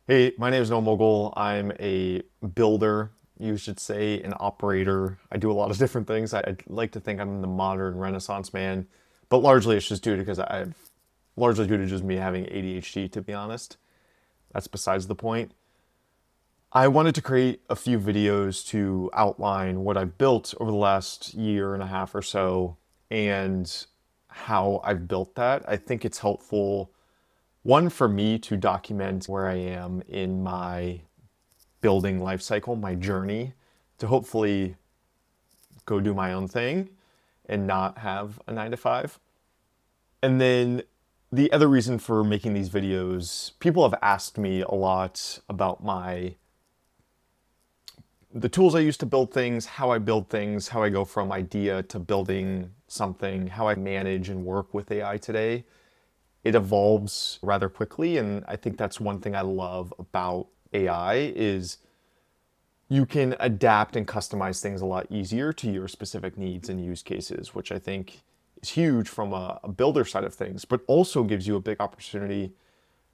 Hey, my name is Mogil. I'm a builder, you should say, an operator. I do a lot of different things. I'd like to think I'm the modern Renaissance man, but largely it's just due to because I've largely due to just me having ADHD, to be honest. That's besides the point. I wanted to create a few videos to outline what I've built over the last year and a half or so and how I've built that. I think it's helpful, one, for me to document where I am in my building life cycle, my journey, to hopefully go do my own thing and not have a 9 to 5. And then the other reason for making these videos, people have asked me a lot about the tools I use to build things, how I build things, how I go from idea to building something, how I manage and work with AI today. It evolves rather quickly, and I think that's one thing I love about AI is you can adapt and customize things a lot easier to your specific needs and use cases, which I think is huge from a builder side of things, but also gives you a big opportunity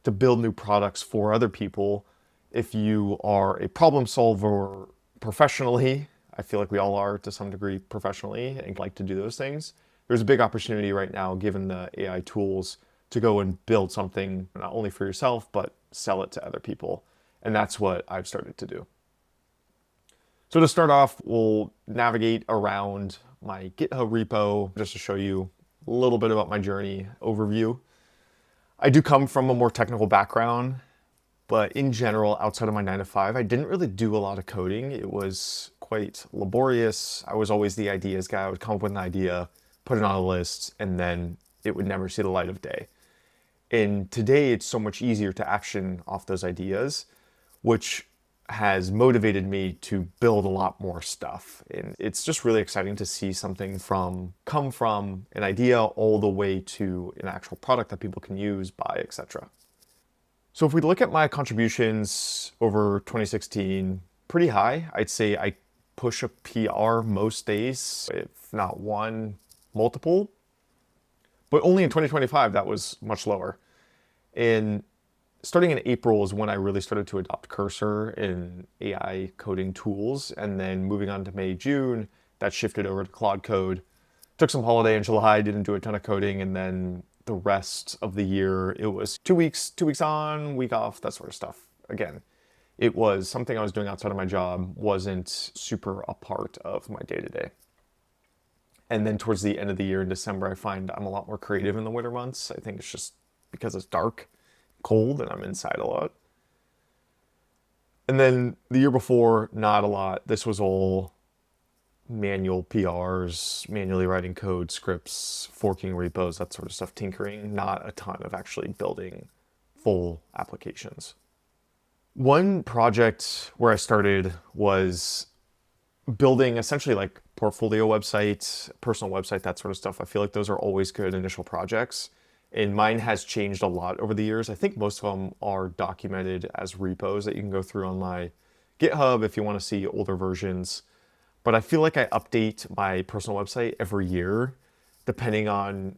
to build new products for other people. If you are a problem solver professionally, I feel like we all are to some degree professionally and like to do those things. There's a big opportunity right now, given the AI tools, to go and build something not only for yourself, but sell it to other people. And that's what I've started to do. So to start off, we'll navigate around my GitHub repo just to show you a little bit about my journey overview. I do come from a more technical background, but in general, outside of my 9 to 5, I didn't really do a lot of coding. It was quite laborious. I was always the ideas guy. I would come up with an idea, put it on a list, and then it would never see the light of day. And today, it's so much easier to action off those ideas, which has motivated me to build a lot more stuff. And it's just really exciting to see something come from an idea all the way to an actual product that people can use, buy, etc. So if we look at my contributions over 2016, pretty high. I'd say I push a PR most days, if not one, multiple. But only in 2025, that was much lower. And starting in April is when I really started to adopt Cursor and AI coding tools. And then moving on to May, June, that shifted over to Claude Code. Took some holiday in July, didn't do a ton of coding. And then the rest of the year, it was 2 weeks on, week off, that sort of stuff. Again, it was something I was doing outside of my job, wasn't super a part of my day to day. And then towards the end of the year in December, I find I'm a lot more creative in the winter months. I think it's just because it's dark, cold, and I'm inside a lot. And then the year before, not a lot. This was all manual PRs, manually writing code, scripts, forking repos, that sort of stuff, tinkering, not a ton of actually building full applications. One project where I started was building essentially like portfolio website, personal website, that sort of stuff. I feel like those are always good initial projects. And mine has changed a lot over the years. I think most of them are documented as repos that you can go through on my GitHub if you want to see older versions. But I feel like I update my personal website every year, depending on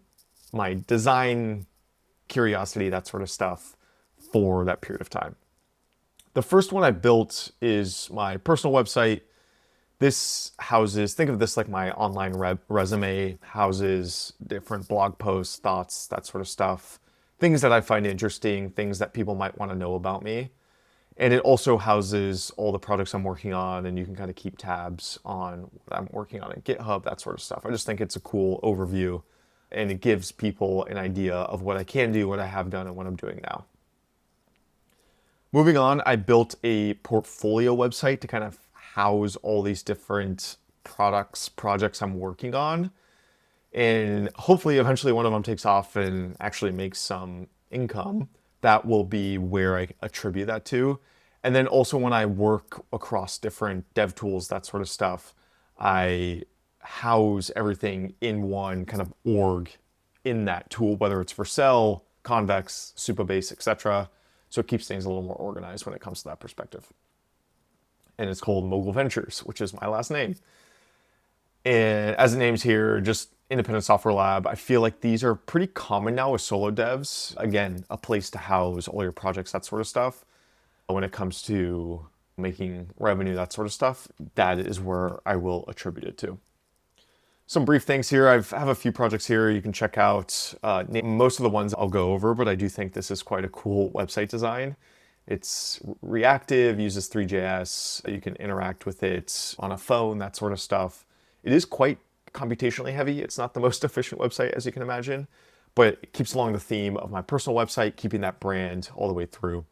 my design curiosity, that sort of stuff, for that period of time. The first one I built is my personal website. This houses, think of this like my online resume, houses different blog posts, thoughts, that sort of stuff, things that I find interesting, things that people might want to know about me. And it also houses all the projects I'm working on, and you can kind of keep tabs on what I'm working on in GitHub, that sort of stuff. I just think it's a cool overview, and it gives people an idea of what I can do, what I have done, and what I'm doing now. Moving on, I built a portfolio website to kind of house all these different projects I'm working on. And hopefully eventually one of them takes off and actually makes some income. That will be where I attribute that to. And then also when I work across different dev tools, that sort of stuff, I house everything in one kind of org in that tool, whether it's Vercel, Convex, Supabase, etc. So it keeps things a little more organized when it comes to that perspective. And it's called Mogil Ventures, which is my last name. And as the name's here, just independent software lab. I feel like these are pretty common now with solo devs. Again, a place to house all your projects, that sort of stuff. when it comes to making revenue, that sort of stuff, that is where I will attribute it to. Some brief things here. I have a few projects here you can check out. Most of the ones I'll go over, but I do think this is quite a cool website design. It's reactive, uses Three.js. You can interact with it on a phone, that sort of stuff. It is quite computationally heavy. It's not the most efficient website, as you can imagine, but it keeps along the theme of my personal website, keeping that brand all the way through.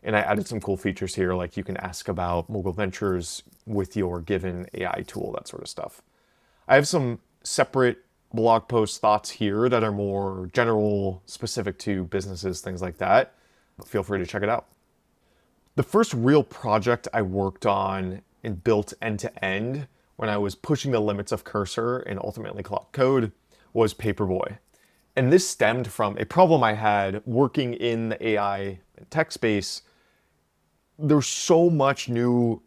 And I added some cool features here, like you can ask about Mogil Ventures with your given AI tool, that sort of stuff. I have some separate blog post thoughts here that are more general, specific to businesses, things like that. Feel free to check it out. The first real project I worked on and built end-to-end when I was pushing the limits of Cursor and ultimately Claude Code was Paperboy. And this stemmed from a problem I had working in the AI and tech space. There's so much new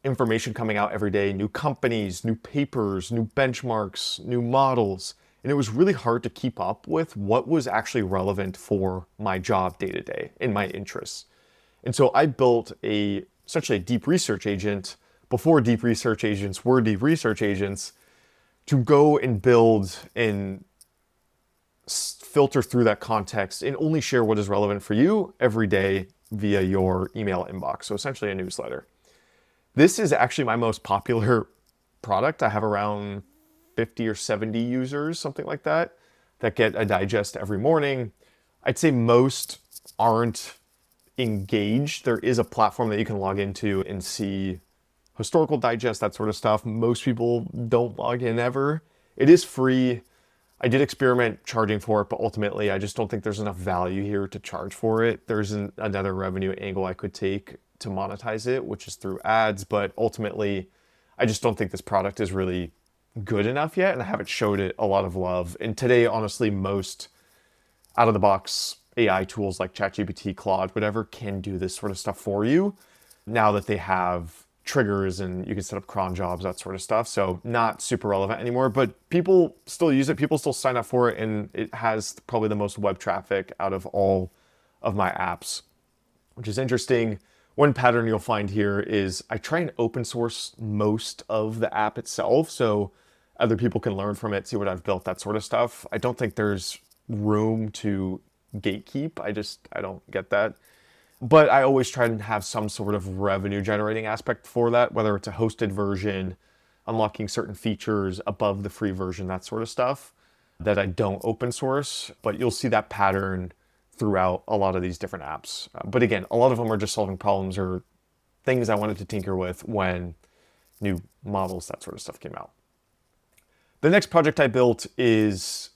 information coming out every day, new companies, new papers, new benchmarks, new models. And it was really hard to keep up with what was actually relevant for my job day to day in my interests. And so I built essentially a deep research agent before deep research agents were deep research agents to go and build and filter through that context and only share what is relevant for you every day via your email inbox. So essentially a newsletter. This is actually my most popular product. I have around 50 or 70 users, something like that, that get a digest every morning. I'd say most aren't engaged. There is a platform that you can log into and see historical digest, that sort of stuff. Most people don't log in ever. It is free. I did experiment charging for it, but ultimately I just don't think there's enough value here to charge for it. There's another revenue angle I could take to monetize it, which is through ads, but ultimately I just don't think this product is really good enough yet, and I haven't showed it a lot of love. And today, honestly, most out-of-the-box AI tools like ChatGPT, Claude, whatever, can do this sort of stuff for you now that they have triggers and you can set up cron jobs, that sort of stuff. So not super relevant anymore, but people still use it. People still sign up for it, and it has probably the most web traffic out of all of my apps, which is interesting. One pattern you'll find here is I try and open source most of the app itself so other people can learn from it, see what I've built, that sort of stuff. I don't think there's room to gatekeep. I don't get that. But I always try and have some sort of revenue generating aspect for that, whether it's a hosted version, unlocking certain features above the free version, that sort of stuff that I don't open source. But you'll see that pattern throughout a lot of these different apps. But again, a lot of them are just solving problems or things I wanted to tinker with when new models, that sort of stuff came out. The next project I built is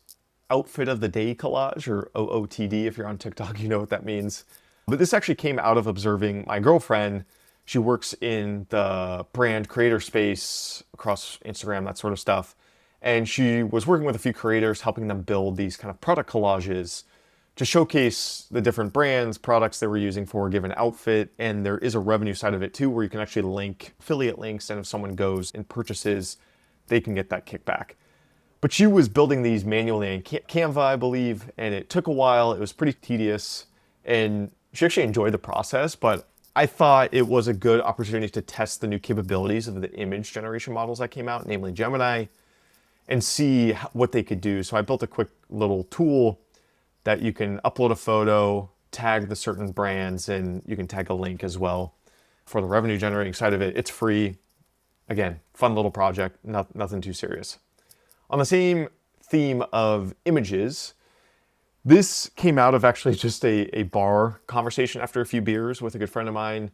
Outfit of the Day Collage, or OOTD. If you're on TikTok, you know what that means. But this actually came out of observing my girlfriend. She works in the brand creator space across Instagram, that sort of stuff. And she was working with a few creators, helping them build these kind of product collages to showcase the different brands, products they were using for a given outfit. And there is a revenue side of it too, where you can actually link affiliate links. And if someone goes and purchases, they can get that kickback. But she was building these manually in Canva, I believe, and it took a while. It was pretty tedious, and she actually enjoyed the process, but I thought it was a good opportunity to test the new capabilities of the image generation models that came out, namely Gemini, and see what they could do. So I built a quick little tool that you can upload a photo, tag the certain brands, and you can tag a link as well for the revenue generating side of it. It's free. Again, fun little project, nothing too serious. On the same theme of images, this came out of actually just a bar conversation after a few beers with a good friend of mine.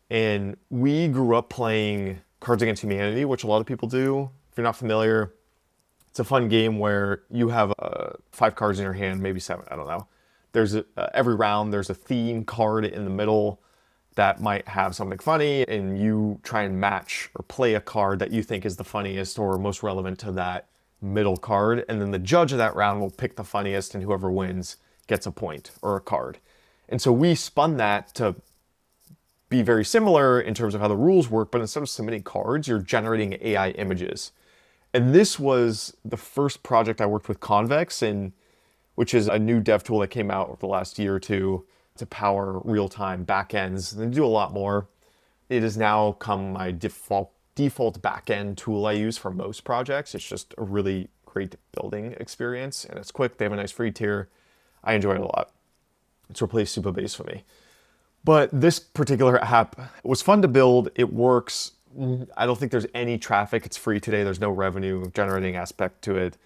And we grew up playing Cards Against Humanity, which a lot of people do. If you're not familiar, it's a fun game where you have 5 cards in your hand, maybe 7, I don't know. There's every round, there's a theme card in the middle that might have something funny, and you try and match or play a card that you think is the funniest or most relevant to that middle card, and then the judge of that round will pick the funniest, and whoever wins gets a point or a card. And so we spun that to be very similar in terms of how the rules work, but instead of submitting cards, you're generating AI images. And this was the first project I worked with Convex, which is a new dev tool that came out over the last year or two to power real-time backends and do a lot more. It has now come my default backend tool I use for most projects. It's just a really great building experience, and it's quick. They have a nice free tier. I enjoy it a lot. It's replaced Supabase for me. But this particular app was fun to build. It works. I don't think there's any traffic. It's free today. There's no revenue generating aspect to it.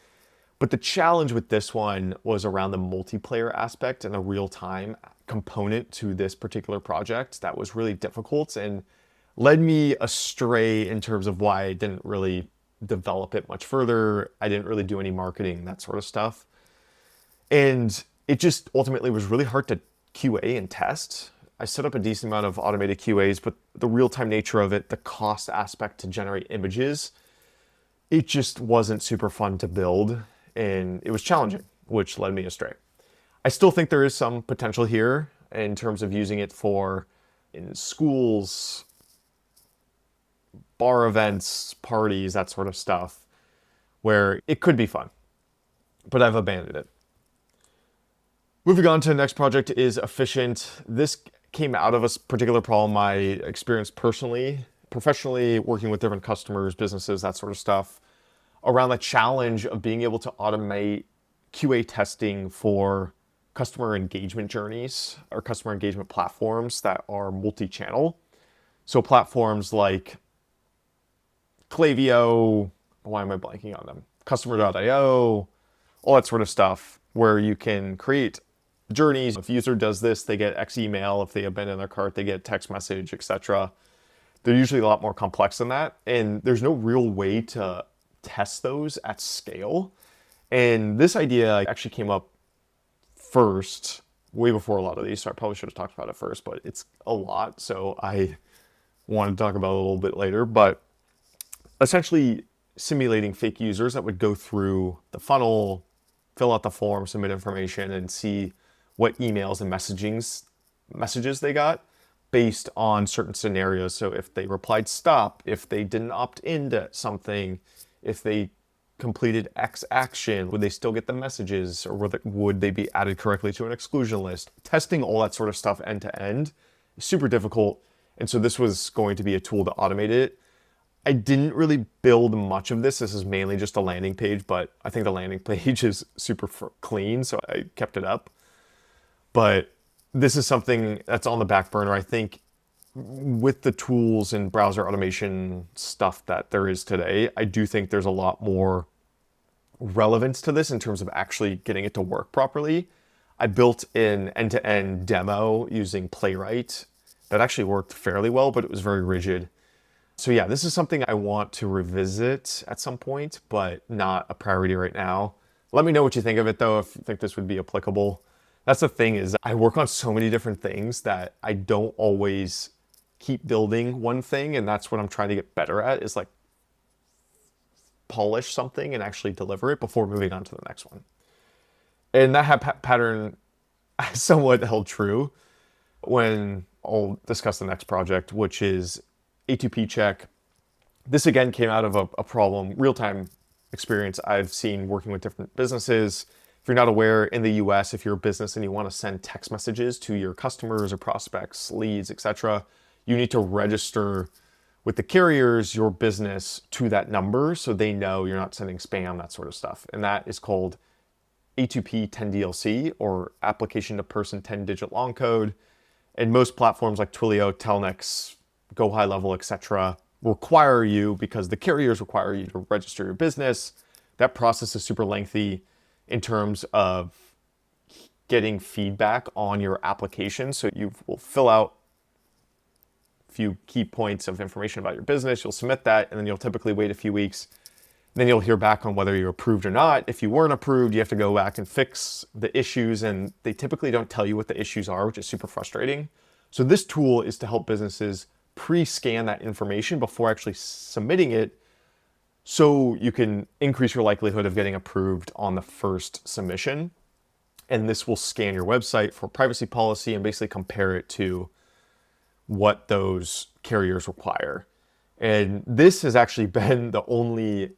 But the challenge with this one was around the multiplayer aspect and the real-time component to this particular project that was really difficult and led me astray in terms of why I didn't really develop it much further. I didn't really do any marketing, that sort of stuff. And it just ultimately was really hard to QA and test. I set up a decent amount of automated QAs, but the real-time nature of it, the cost aspect to generate images, it just wasn't super fun to build. And it was challenging, which led me astray. I still think there is some potential here in terms of using it for in schools, bar events, parties, that sort of stuff, where it could be fun, but I've abandoned it. Moving on to the next project is Efficient. This came out of a particular problem I experienced personally, professionally, working with different customers, businesses, that sort of stuff, around the challenge of being able to automate QA testing for customer engagement journeys or customer engagement platforms that are multi-channel. So platforms like Klaviyo, why am I blanking on them? Customer.io, all that sort of stuff, where you can create journeys. If a user does this, they get X email. If they abandon their cart, they get text message, etc. They're usually a lot more complex than that. And there's no real way to test those at scale. And this idea actually came up first, way before a lot of these, so I probably should have talked about it first, but it's a lot, so I wanted to talk about it a little bit later. But essentially simulating fake users that would go through the funnel, fill out the form, submit information, and see what emails and messages they got based on certain scenarios. So if they replied stop, if they didn't opt into something, if they completed X action, would they still get the messages, or would they be added correctly to an exclusion list? Testing all that sort of stuff end to end is super difficult. And so this was going to be a tool to automate it. I didn't really build much of this. This is mainly just a landing page, but I think the landing page is super clean, so I kept it up. But this is something that's on the back burner. I think with the tools and browser automation stuff that there is today, I do think there's a lot more relevance to this in terms of actually getting it to work properly. I built an end-to-end demo using Playwright that actually worked fairly well, but it was very rigid. So yeah, this is something I want to revisit at some point, but not a priority right now. Let me know what you think of it though, if you think this would be applicable. That's the thing, is I work on so many different things that I don't always keep building one thing, and that's what I'm trying to get better at, is like polish something and actually deliver it before moving on to the next one. And that pattern somewhat held true when I'll discuss the next project, which is A2P Check. This again came out of a problem, real-time experience I've seen working with different businesses. If you're not aware, in the US, if you're a business and you want to send text messages to your customers or prospects, leads, etc., you need to register with the carriers your business to that number so they know you're not sending spam, that sort of stuff. And that is called A2P 10DLC, or application to person 10-digit long code. And most platforms like Twilio, Telnex, Go High Level, etc. require you, because the carriers require you to register your business. That process is super lengthy in terms of getting feedback on your application. So you will fill out a few key points of information about your business. You'll submit that, and then you'll typically wait a few weeks. Then you'll hear back on whether you're approved or not. If you weren't approved, you have to go back and fix the issues, and they typically don't tell you what the issues are, which is super frustrating. So this tool is to help businesses pre-scan that information before actually submitting it, so you can increase your likelihood of getting approved on the first submission. And this will scan your website for privacy policy and basically compare it to what those carriers require. And this has actually been the only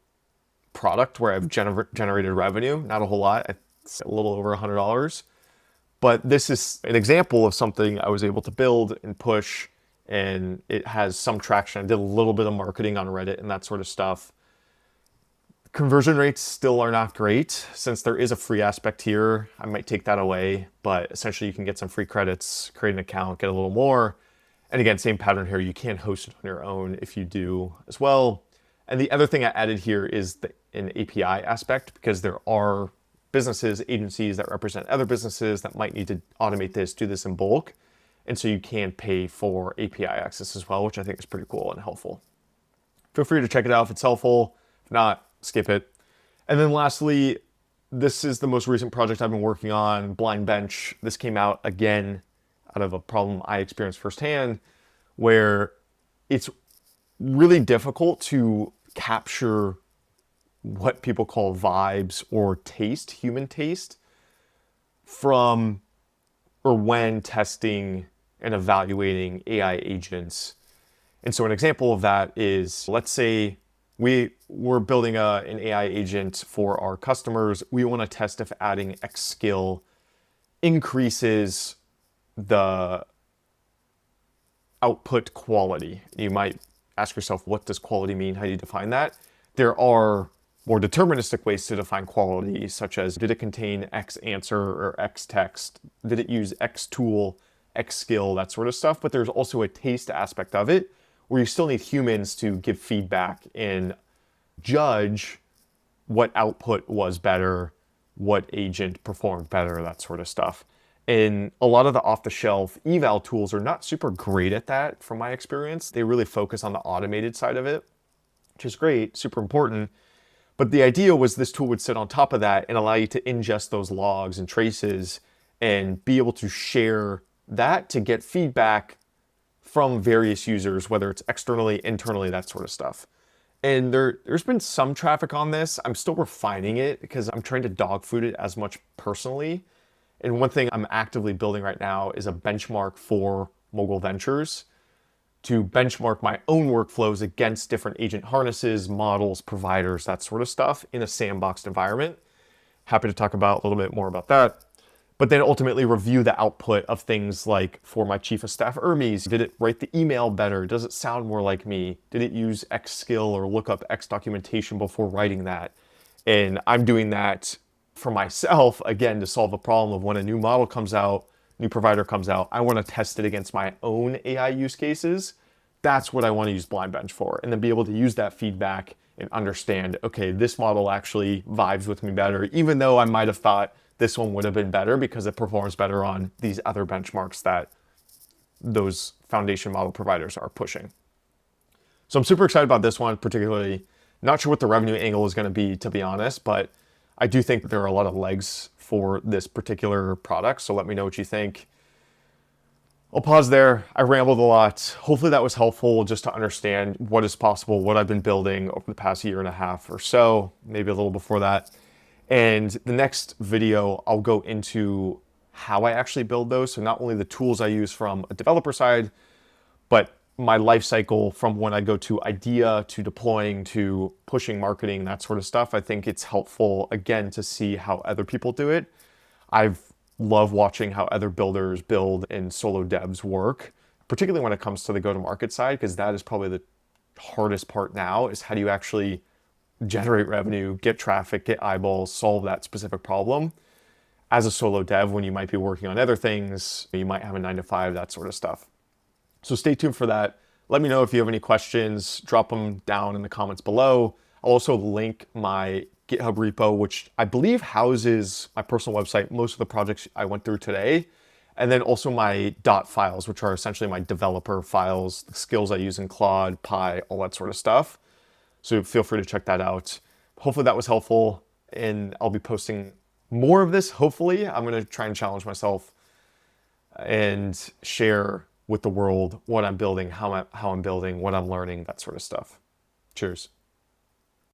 product where I've generated revenue, not a whole lot. It's a little over $100. But this is an example of something I was able to build and push, and it has some traction. I did a little bit of marketing on Reddit and that sort of stuff. Conversion rates still are not great. Since there is a free aspect here, I might take that away, but essentially you can get some free credits, create an account, get a little more. And again, same pattern here. You can host it on your own if you do as well. And the other thing I added here is an API aspect, because there are businesses, agencies that represent other businesses that might need to automate this, do this in bulk. And so you can pay for API access as well, which I think is pretty cool and helpful. Feel free to check it out if it's helpful. If not, skip it. And then lastly, this is the most recent project I've been working on, BlindBench. This came out again out of a problem I experienced firsthand, where it's really difficult to capture what people call vibes or taste, human taste, from or when testing and evaluating AI agents. And so an example of that is, let's say we're building an AI agent for our customers. We want to test if adding X skill increases the output quality. You might ask yourself, what does quality mean? How do you define that? There are more deterministic ways to define quality, such as, did it contain X answer or X text? Did it use X tool, X skill, that sort of stuff? But there's also a taste aspect of it, where you still need humans to give feedback and judge what output was better, what agent performed better, that sort of stuff. And a lot of the off-the-shelf eval tools are not super great at that, from my experience. They really focus on the automated side of it, which is great, super important. But the idea was this tool would sit on top of that and allow you to ingest those logs and traces and be able to share that to get feedback from various users, whether it's externally, internally, that sort of stuff. And there's been some traffic on this. I'm still refining it because I'm trying to dog food it as much personally. And one thing I'm actively building right now is a benchmark for Mogil Ventures to benchmark my own workflows against different agent harnesses, models, providers, that sort of stuff in a sandboxed environment. Happy to talk about a little bit more about that. But then ultimately review the output of things like, for my chief of staff, Hermes, did it write the email better? Does it sound more like me? Did it use X skill or look up X documentation before writing that? And I'm doing that for myself, again, to solve a problem of when a new model comes out, new provider comes out, I want to test it against my own AI use cases. That's what I want to use BlindBench for. And then be able to use that feedback and understand, okay, this model actually vibes with me better, even though I might have thought this one would have been better because it performs better on these other benchmarks that those foundation model providers are pushing. So I'm super excited about this one, particularly. Not sure what the revenue angle is going to be, to be honest, but I do think there are a lot of legs for this particular product. So let me know what you think. I'll pause there. I rambled a lot. Hopefully that was helpful just to understand what is possible, what I've been building over the past year and a half or so, maybe a little before that. And the next video, I'll go into how I actually build those. So not only the tools I use from a developer side, but my life cycle from when I go to idea to deploying to pushing marketing, that sort of stuff. I think it's helpful, again, to see how other people do it. I've love watching how other builders build and solo devs work, particularly when it comes to the go-to-market side, because that is probably the hardest part now, is how do you actually generate revenue, get traffic, get eyeballs, solve that specific problem as a solo dev when you might be working on other things, you might have a 9-to-5, that sort of stuff. So stay tuned for that. Let me know if you have any questions, drop them down in the comments below. I'll also link my GitHub repo, which I believe houses my personal website, most of the projects I went through today, and then also my dot files, which are essentially my developer files, the skills I use in Claude, Pi, all that sort of stuff. So feel free to check that out. Hopefully that was helpful, and I'll be posting more of this, hopefully. I'm going to try and challenge myself and share with the world what I'm building, how I'm building, what I'm learning, that sort of stuff. Cheers.